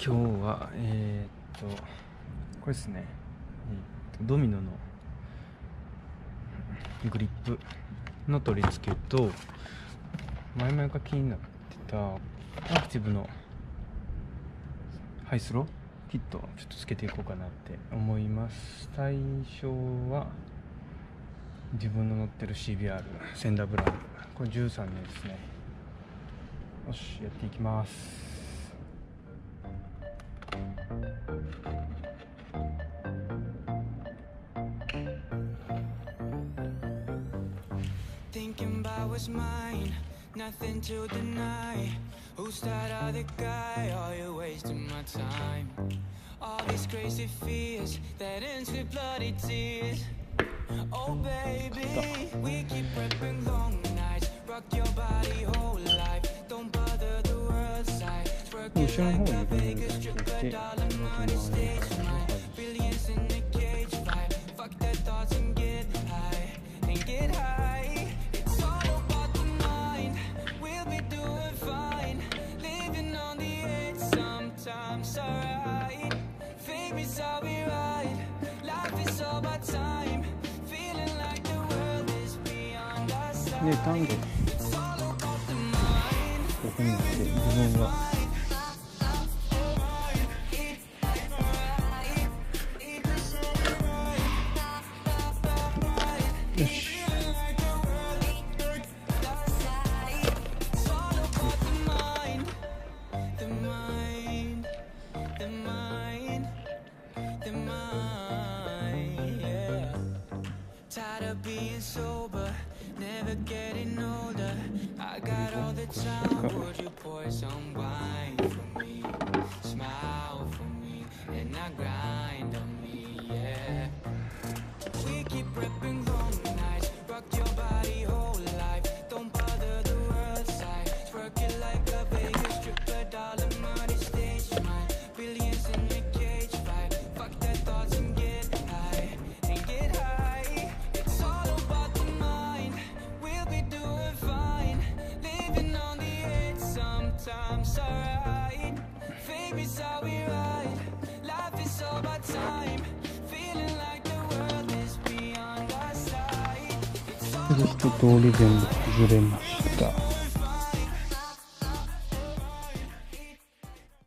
今日はこれですね、ドミノのグリップの取り付けと、前々から気になってたアクティブのハイスロキットをちょっとつけていこうかなって思います。最初は自分の乗ってる CBR センダーブランド、これ13年ですね。よし、やっていきます。Thinking about what's mine, nothing to deny. Who's that other guy? Oh, you're wasting my time. All these crazy fears that ends with bloody tears. Oh baby, we keep prepping long nights. Rock your body whole life. Don't bother the world side. Work it like a Vegas stripper, dollar money stage night. Billions in the cage fight. Fuck their thoughts and get high, and get high. It's all about the mind. We'll be doing fine. Living on the edge, sometimes alright. Fame is how we ride. Life is all about time. Feeling like the world is beyond our sight. で、単語ここに来て自分はよし。Tired of being sober, never getting older. I got all the time. Would you pour some wine for me? Smile for me, and I grind on me, yeah. We keep prepping long nights. Rock your body whole life. Don't bother the world side. Work it like a Vegas stripper, dollar money stage night. Billions in the cage fight. Fuck their thoughts and get high, and get high. It's all about the mind. We'll be doing fine. Living on the edge, sometimes alright. Fame is how we ride. Life is all about time. Feeling like the world is beyond our sight. It's all 一通り全部崩れました。